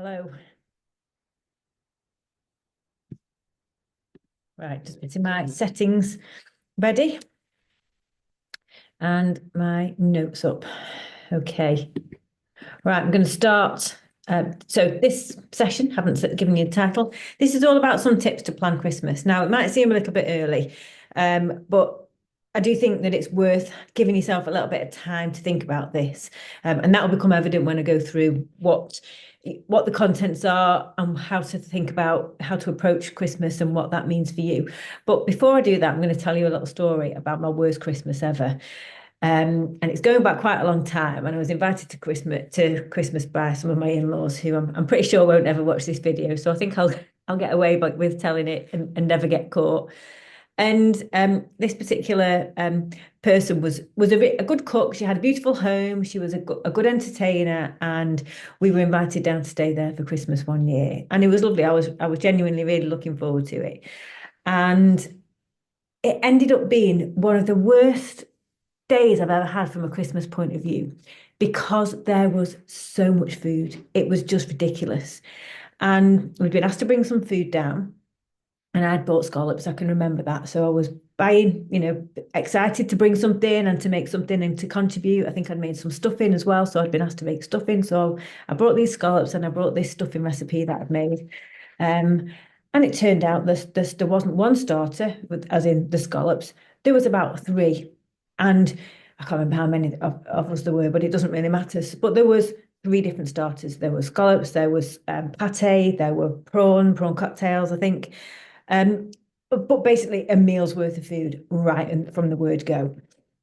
Hello. Right, just getting my settings ready and my notes up. Okay. Right, I'm going to start. So this session, haven't given you a title. This is all about some tips to plan Christmas. Now, it might seem a little bit early, but I do think that it's worth giving yourself a little bit of time to think about this. And that will become evident when I go through what the contents are and how to think about how to approach Christmas and what that means for you. But before I do that, I'm going to tell you a little story about my worst Christmas ever. And it's going back quite a long time. And I was invited to Christmas by some of my in-laws who I'm pretty sure won't ever watch this video. So I think I'll get away with telling it and never get caught. And this particular person was a good cook. She had a beautiful home. She was a good entertainer, and we were invited down to stay there for Christmas one year, and it was lovely. I was genuinely really looking forward to it, and it ended up being one of the worst days I've ever had from a Christmas point of view because there was so much food. It was just ridiculous, and we'd been asked to bring some food down. And I'd bought scallops, I can remember that. So I was buying, excited to bring something and to make something and to contribute. I think I'd made some stuffing as well. So I'd been asked to make stuffing. So I brought these scallops and I brought this stuffing recipe that I'd made. Um, and it turned out there wasn't one starter, as in the scallops. There was about three. And I can't remember how many of us there were, but it doesn't really matter. But there was three different starters. There was scallops, there was pate, there were prawn cocktails, I think. But basically a meal's worth of food right and from the word go.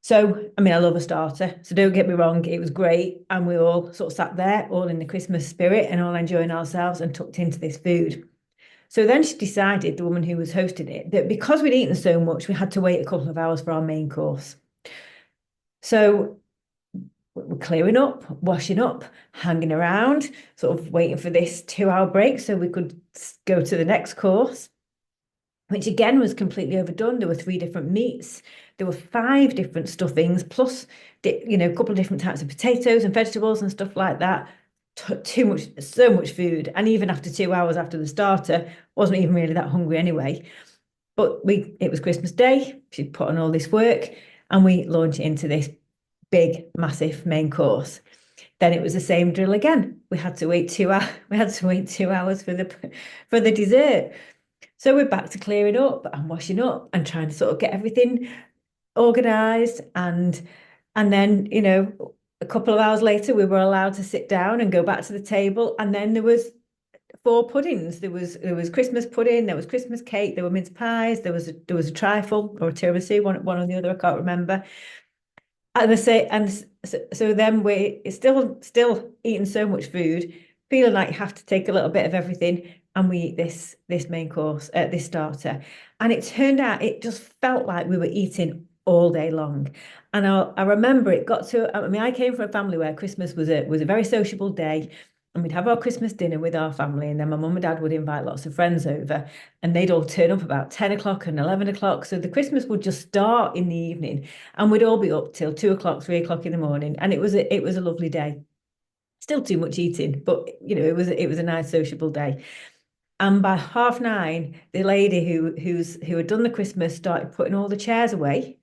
So, I mean, I love a starter. So don't get me wrong, it was great. And we all sort of sat there, all in the Christmas spirit and all enjoying ourselves and tucked into this food. So then she decided, the woman who was hosting it, that because we'd eaten so much, we had to wait a couple of hours for our main course. So we're clearing up, washing up, hanging around, sort of waiting for this 2 hour break so we could go to the next course, which again was completely overdone. There were three different meats. There were five different stuffings, plus, a couple of different types of potatoes and vegetables and stuff like that. Too much, so much food. And even after 2 hours after the starter, wasn't even really that hungry anyway. But it was Christmas Day. She put on all this work and we launched into this big, massive main course. Then it was the same drill again. We had to wait 2 hours. We had to wait 2 hours for the dessert. So we're back to clearing up and washing up and trying to sort of get everything organized. And then, a couple of hours later, we were allowed to sit down and go back to the table. And then there was four puddings. There was Christmas pudding, there was Christmas cake, there were mince pies, there was a trifle or a tiramisu, one or the other, I can't remember. And so then we're still eating so much food, feeling like you have to take a little bit of everything, and we eat this main course, this starter, and it turned out it just felt like we were eating all day long. And I remember it got to. I mean, I came from a family where Christmas was a very sociable day. And we'd have our Christmas dinner with our family, and then my mum and dad would invite lots of friends over, and they'd all turn up about 10 o'clock and 11 o'clock. So the Christmas would just start in the evening, and we'd all be up till 2 o'clock, 3 o'clock in the morning. And it was a lovely day. Still too much eating, but it was a nice sociable day. And by 9:30, the lady who had done the Christmas started putting all the chairs away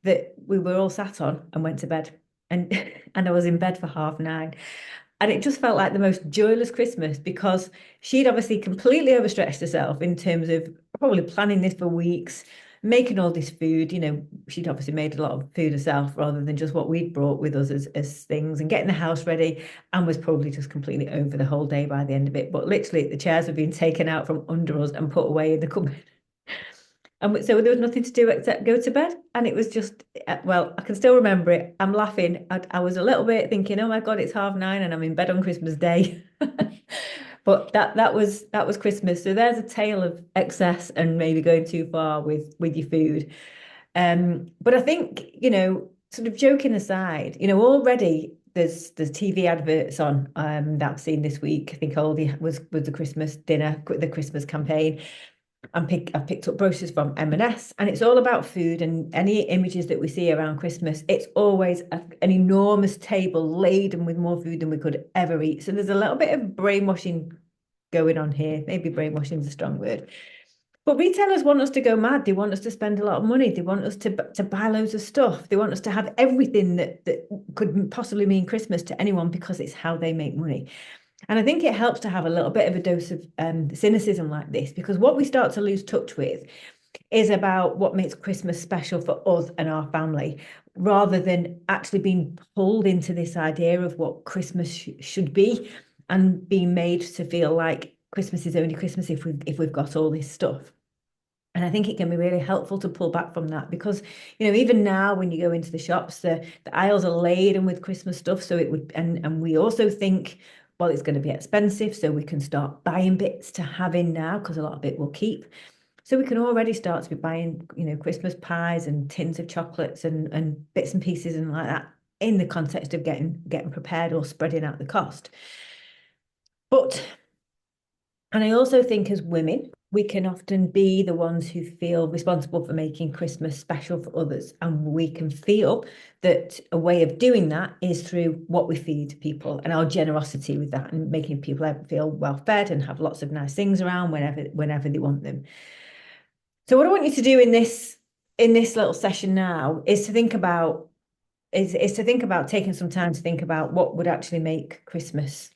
that we were all sat on and went to bed. And and I was in bed for 9:30. And it just felt like the most joyless Christmas because she'd obviously completely overstretched herself in terms of probably planning this for weeks, making all this food. She'd obviously made a lot of food herself rather than just what we'd brought with us as things, and getting the house ready, and was probably just completely over the whole day by the end of it. But literally, the chairs were being taken out from under us and put away in the cupboard. And so there was nothing to do except go to bed. And it was just, well, I can still remember it. I'm laughing. I was a little bit thinking, oh my God, it's 9:30 and I'm in bed on Christmas Day. But that was Christmas. So there's a tale of excess and maybe going too far with your food. But I think, sort of joking aside, already there's TV adverts on that I've seen this week. I think Aldi was the Christmas dinner, the Christmas campaign. I've picked up brochures from M&S, and it's all about food, and any images that we see around Christmas, it's always an enormous table laden with more food than we could ever eat. So there's a little bit of brainwashing going on here. Maybe brainwashing is a strong word. But retailers want us to go mad. They want us to spend a lot of money. They want us to buy loads of stuff. They want us to have everything that could possibly mean Christmas to anyone because it's how they make money. And I think it helps to have a little bit of a dose of cynicism like this, because what we start to lose touch with is about what makes Christmas special for us and our family, rather than actually being pulled into this idea of what Christmas should be and being made to feel like Christmas is only Christmas if we've got all this stuff. And I think it can be really helpful to pull back from that, because, even now when you go into the shops, the aisles are laden with Christmas stuff. So it would, and we also think, well, it's going to be expensive, so we can start buying bits to have in now because a lot of it will keep. So we can already start to be buying, Christmas pies and tins of chocolates and bits and pieces and like that, in the context of getting prepared or spreading out the cost. And I also think as women, we can often be the ones who feel responsible for making Christmas special for others. And we can feel that a way of doing that is through what we feed people and our generosity with that, and making people feel well fed and have lots of nice things around whenever they want them. So what I want you to do in this little session now is to think about taking some time to think about what would actually make Christmas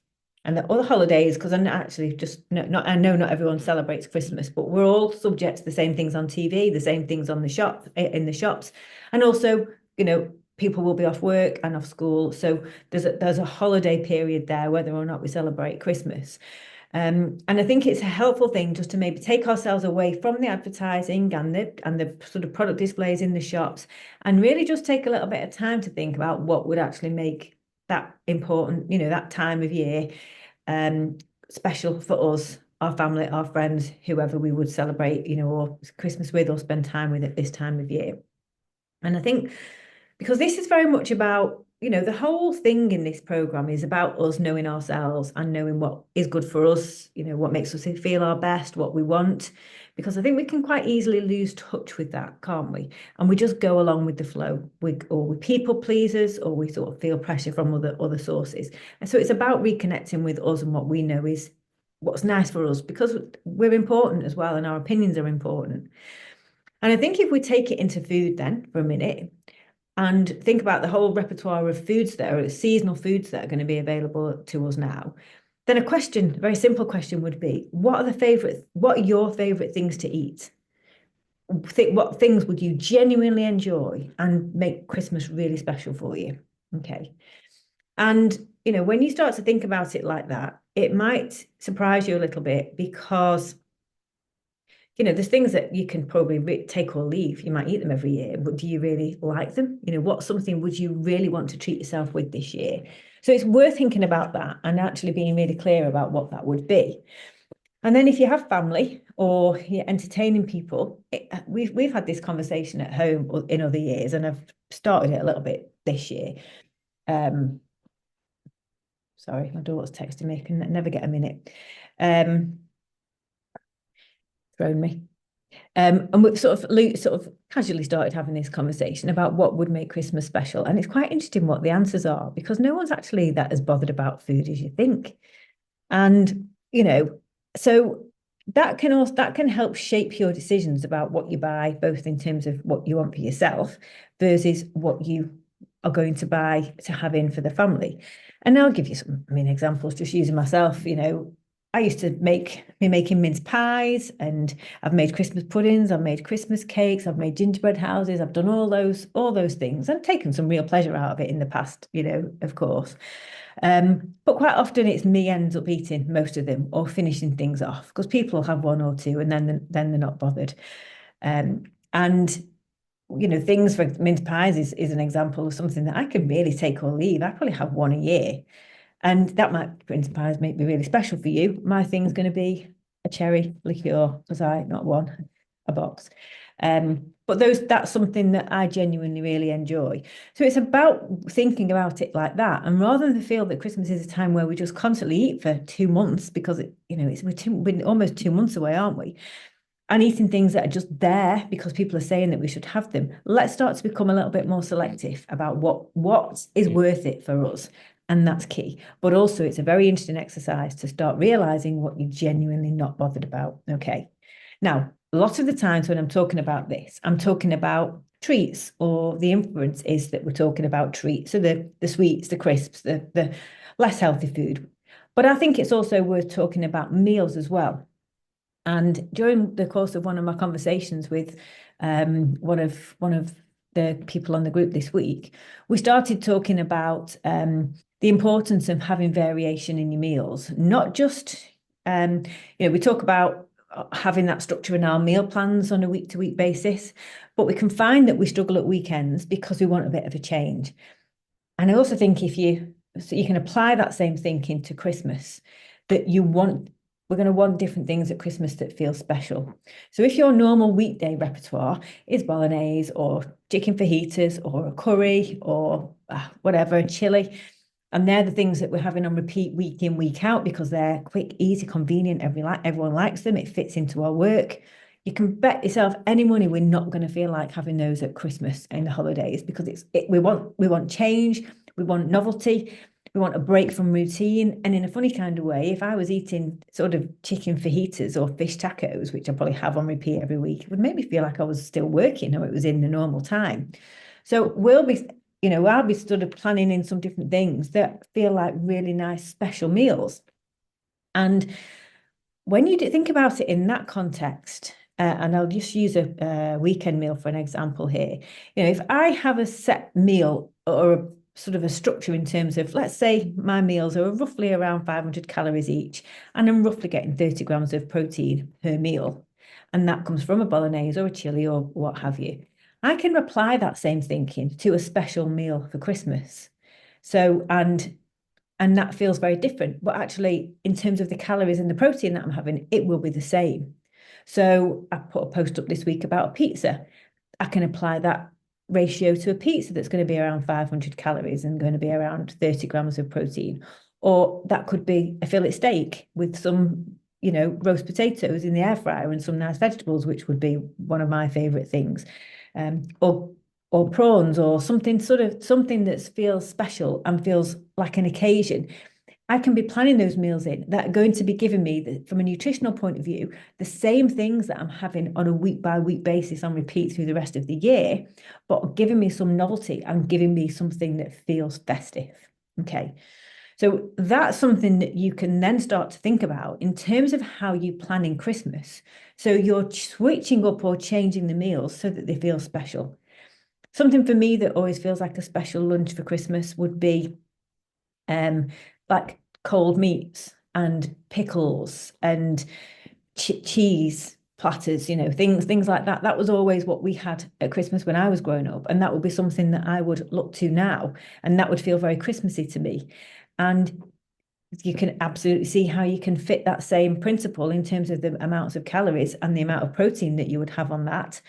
and the other holidays, because I'm actually just I know not everyone celebrates Christmas, but we're all subject to the same things on TV, the same things on the shops, and also, people will be off work and off school, so there's a holiday period there, whether or not we celebrate Christmas. And I think it's a helpful thing just to maybe take ourselves away from the advertising and the sort of product displays in the shops, and really just take a little bit of time to think about what would actually make that important, that time of year, special for us, our family, our friends, whoever we would celebrate, or Christmas with or spend time with at this time of year. And I think because this is very much about, the whole thing in this program is about us knowing ourselves and knowing what is good for us, what makes us feel our best, what we want, because I think we can quite easily lose touch with that, can't we? And we just go along with the flow, or we're people pleasers, or we sort of feel pressure from other sources. And so it's about reconnecting with us and what we know is what's nice for us, because we're important as well, and our opinions are important. And I think if we take it into food then for a minute, and think about the whole repertoire of foods that are seasonal foods that are going to be available to us now, then a very simple question would be, what are your favorite things to eat? What things would you genuinely enjoy and make Christmas really special for you? Okay. And, when you start to think about it like that, it might surprise you a little bit, because there's things that you can probably take or leave. You might eat them every year, but do you really like them? What something would you really want to treat yourself with this year? So it's worth thinking about that and actually being really clear about what that would be. And then if you have family or you're entertaining people, we've had this conversation at home in other years, and I've started it a little bit this year. Sorry, my daughter's texting me. I can never get a minute. Thrown me. And we've sort of casually started having this conversation about what would make Christmas special. And it's quite interesting what the answers are, because no one's actually that as bothered about food as you think. And, so that can help shape your decisions about what you buy, both in terms of what you want for yourself versus what you are going to buy to have in for the family. And I'll give you some examples, just using myself. I used to be making mince pies, and I've made Christmas puddings, I've made Christmas cakes, I've made gingerbread houses, I've done all those things and taken some real pleasure out of it in the past, of course. But quite often it's me ends up eating most of them or finishing things off, because people have one or two and then they're not bothered. And things for mince pies is an example of something that I can really take or leave. I probably have one a year. And that mince pies might be really special for you. My thing's going to be a cherry liqueur, because not one, a box. But that's something that I genuinely really enjoy. So it's about thinking about it like that. And rather than feel that Christmas is a time where we just constantly eat for 2 months, because we're almost 2 months away, aren't we? and eating things that are just there because people are saying that we should have them. Let's start to become a little bit more selective about what is worth it for us. And that's key. But also, it's a very interesting exercise to start realizing what you're genuinely not bothered about. Okay. Now, lots of the times when I'm talking about this, I'm talking about treats, or the inference is that we're talking about treats. So the sweets, the crisps, the less healthy food. But I think it's also worth talking about meals as well. And during the course of one of my conversations with one of the people on the group this week, we started talking about the importance of having variation in your meals, not just we talk about having that structure in our meal plans on a week-to-week basis, but we can find that we struggle at weekends because we want a bit of a change. And I also think if you can apply that same thinking to Christmas, that we're going to want different things at Christmas that feel special. So if your normal weekday repertoire is bolognese or chicken fajitas or a curry or whatever, chili, and they're the things that we're having on repeat week in, week out because they're quick, easy, convenient, everyone likes them, it fits into our work. You can bet yourself any money we're not going to feel like having those at Christmas and the holidays because we want change, we want novelty, we want a break from routine. And in a funny kind of way, if I was eating sort of chicken fajitas or fish tacos, which I probably have on repeat every week, it would make me feel like I was still working or it was in the normal time. So I'll be sort of planning in some different things that feel like really nice special meals. And when you think about it in that context, and I'll just use a weekend meal for an example here. If I have a set meal or a sort of a structure in terms of, let's say my meals are roughly around 500 calories each, and I'm roughly getting 30 grams of protein per meal, and that comes from a bolognese or a chili or what have you. I can apply that same thinking to a special meal for Christmas. So, and that feels very different. But actually, in terms of the calories and the protein that I'm having, it will be the same. So I put a post up this week about a pizza. I can apply that ratio to a pizza that's going to be around 500 calories and going to be around 30 grams of protein. Or that could be a fillet steak with some, roast potatoes in the air fryer and some nice vegetables, which would be one of my favorite things. Or prawns or something that feels special and feels like an occasion. I can be planning those meals in that are going to be giving me, from a nutritional point of view, the same things that I'm having on a week by week basis on repeat through the rest of the year, but giving me some novelty and giving me something that feels festive. Okay. So that's something that you can then start to think about in terms of how you plan in Christmas. So you're switching up or changing the meals so that they feel special. Something for me that always feels like a special lunch for Christmas would be like cold meats and pickles and cheese platters, things like that. That was always what we had at Christmas when I was growing up, and that would be something that I would look to now, and that would feel very Christmassy to me. And you can absolutely see how you can fit that same principle in terms of the amounts of calories and the amount of protein that you would have on that,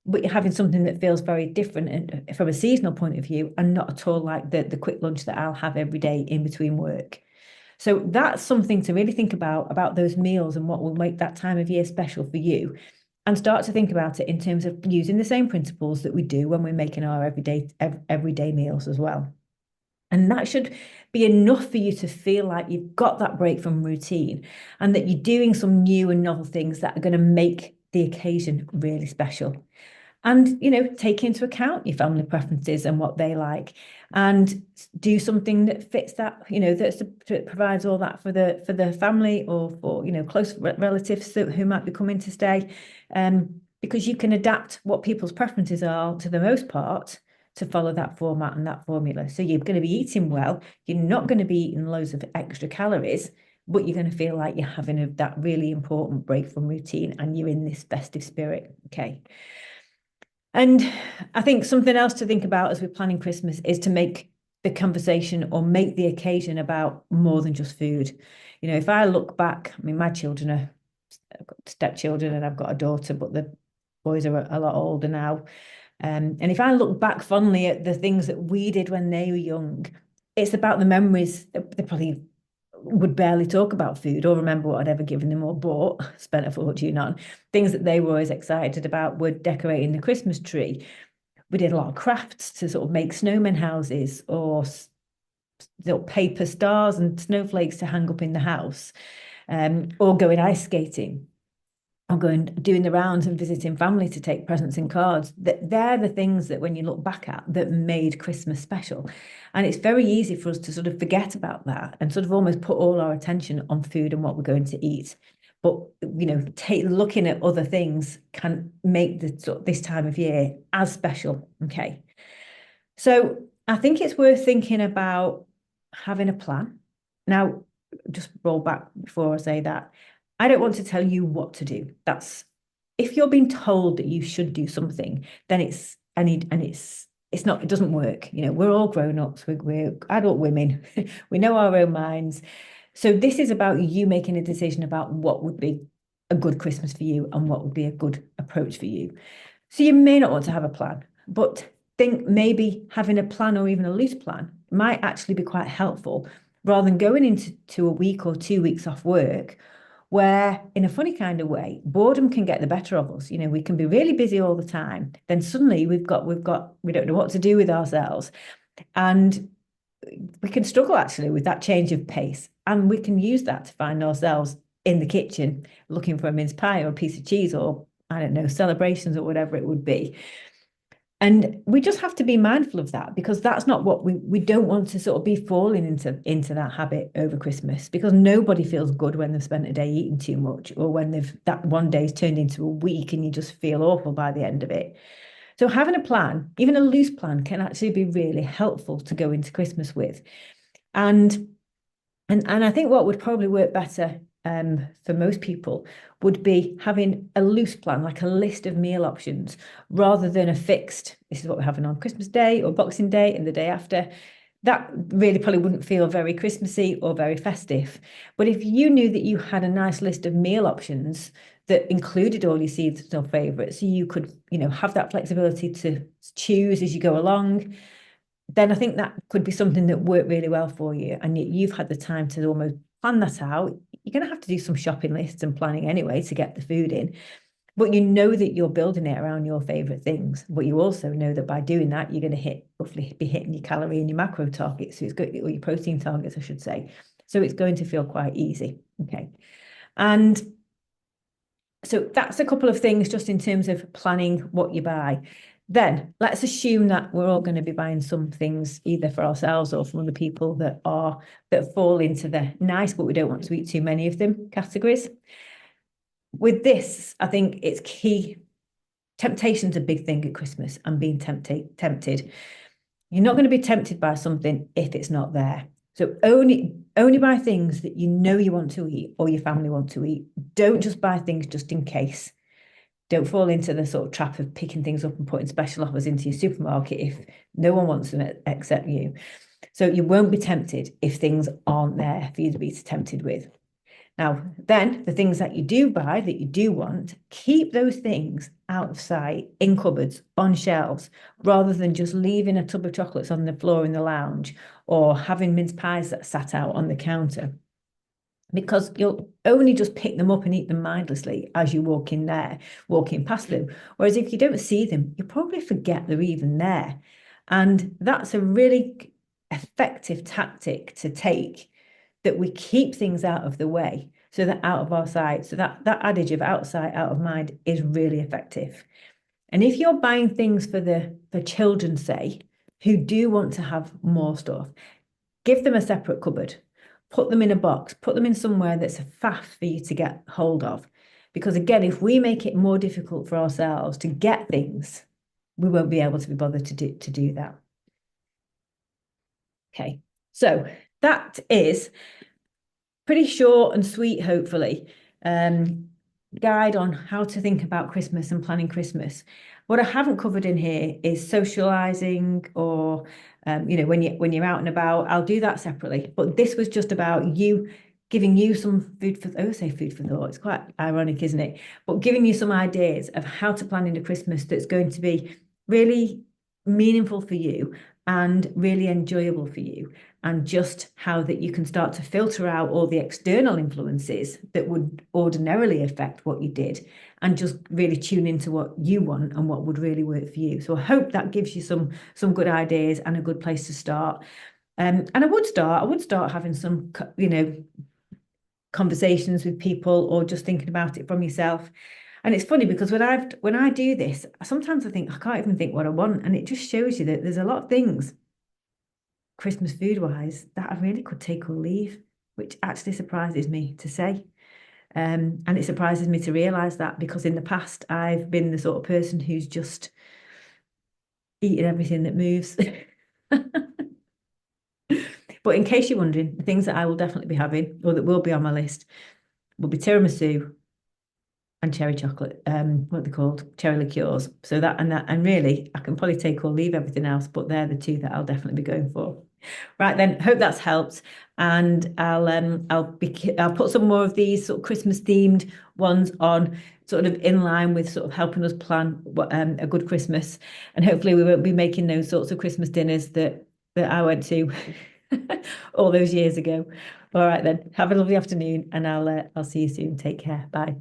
but you're having something that feels very different and from a seasonal point of view, and not at all like the quick lunch that I'll have every day in between work. So that's something to really think about those meals and what will make that time of year special for you, and start to think about it in terms of using the same principles that we do when we're making our everyday meals as well. And that should be enough for you to feel like you've got that break from routine and that you're doing some new and novel things that are going to make the occasion really special. And, take into account your family preferences and what they like, and do something that fits that, that provides all that for the family or for, close relatives who might be coming to stay. Because you can adapt what people's preferences are to the most part to follow that format and that formula. So you're going to be eating well, you're not going to be eating loads of extra calories, but you're going to feel like you're having that really important break from routine and you're in this festive spirit. Okay. And I think something else to think about as we're planning Christmas is to make the conversation or make the occasion about more than just food. If I look back, I mean, my children I've got stepchildren and I've got a daughter, but the boys are a lot older now. And if I look back fondly at the things that we did when they were young, it's about the memories. They're probably would barely talk about food or remember what I'd ever given them or bought, spent a fortune on. Things that they were always excited about were decorating the Christmas tree. We did a lot of crafts to sort of make snowman houses or little paper stars and snowflakes to hang up in the house, or going ice skating, or doing the rounds and visiting family to take presents and cards. They're the things that when you look back at that made Christmas special. And it's very easy for us to sort of forget about that and sort of almost put all our attention on food and what we're going to eat. But looking at other things can make this time of year as special. Okay. So I think it's worth thinking about having a plan. Now, just roll back before I say that. I don't want to tell you what to do. If you're being told that you should do something, then it's not, it doesn't work. We're all grown-ups, we're adult women, we know our own minds. So this is about you making a decision about what would be a good Christmas for you and what would be a good approach for you. So you may not want to have a plan, but think maybe having a plan or even a loose plan might actually be quite helpful rather than going into a week or 2 weeks off work where, in a funny kind of way, boredom can get the better of us. We can be really busy all the time. Then suddenly we don't know what to do with ourselves. And we can struggle actually with that change of pace. And we can use that to find ourselves in the kitchen looking for a mince pie or a piece of cheese or, I don't know, celebrations or whatever it would be. And we just have to be mindful of that, because that's not what we don't want to sort of be falling into that habit over Christmas, because nobody feels good when they've spent a day eating too much, or when that one day's turned into a week and you just feel awful by the end of it. So having a plan, even a loose plan, can actually be really helpful to go into Christmas with. And I think what would probably work better for most people would be having a loose plan, like a list of meal options, rather than a fixed, this is what we're having on Christmas Day or Boxing Day and the day after. That really probably wouldn't feel very Christmassy or very festive. But if you knew that you had a nice list of meal options that included all your seasonal favourites, so you could, have that flexibility to choose as you go along, then I think that could be something that worked really well for you. And you've had the time to almost plan that out. You're going to have to do some shopping lists and planning anyway to get the food in. But you know that you're building it around your favourite things. But you also know that by doing that, you're going to roughly be hitting your calorie and your macro targets. So it's good, or your protein targets, I should say. So it's going to feel quite easy. Okay. And so that's a couple of things just in terms of planning what you buy. Then let's assume that we're all going to be buying some things either for ourselves or from other people that fall into the nice, but we don't want to eat too many of them categories. With this, I think it's key. Temptation's a big thing at Christmas, and being tempted. You're not going to be tempted by something if it's not there. So only buy things that you know you want to eat or your family want to eat. Don't just buy things just in case. Don't fall into the sort of trap of picking things up and putting special offers into your supermarket if no one wants them except you. So you won't be tempted if things aren't there for you to be tempted with. Now, then the things that you do buy, that you do want, keep those things out of sight, in cupboards, on shelves, rather than just leaving a tub of chocolates on the floor in the lounge or having mince pies that sat out on the counter. Because you'll only just pick them up and eat them mindlessly as you walking past them. Whereas if you don't see them, you probably forget they're even there. And that's a really effective tactic to take, that we keep things out of the way, so that out of our sight. So that adage of out of sight, out of mind is really effective. And if you're buying things for children, say, who do want to have more stuff, give them a separate cupboard. Put them in a box, put them in somewhere that's a faff for you to get hold of. Because again, if we make it more difficult for ourselves to get things, we won't be able to be bothered to do that. Okay, so that is pretty short and sweet, hopefully, guide on how to think about Christmas and planning Christmas. What I haven't covered in here is socializing or when you're out and about. I'll do that separately. But this was just about giving you some food for thought. It's quite ironic, isn't it? But giving you some ideas of how to plan into Christmas that's going to be really meaningful for you and really enjoyable for you, and just how that you can start to filter out all the external influences that would ordinarily affect what you did, and just really tune into what you want and what would really work for you. So I hope that gives you some good ideas and a good place to start. And I would start having some, conversations with people, or just thinking about it from yourself. And it's funny because when I do this, sometimes I think I can't even think what I want, and it just shows you that there's a lot of things Christmas food wise that I really could take or leave, which actually surprises me to say. And it surprises me to realize that, because in the past I've been the sort of person who's just eaten everything that moves. But in case you're wondering, the things that I will definitely be having, or that will be on my list, will be tiramisu and cherry chocolate. What are they called? Cherry liqueurs. So and really, I can probably take or leave everything else, but they're the two that I'll definitely be going for. Right then, hope that's helped, and I'll put some more of these sort of Christmas themed ones on, sort of in line with sort of helping us plan a good Christmas, and hopefully we won't be making those sorts of Christmas dinners that I went to all those years ago. All right then, have a lovely afternoon, and I'll see you soon. Take care. Bye.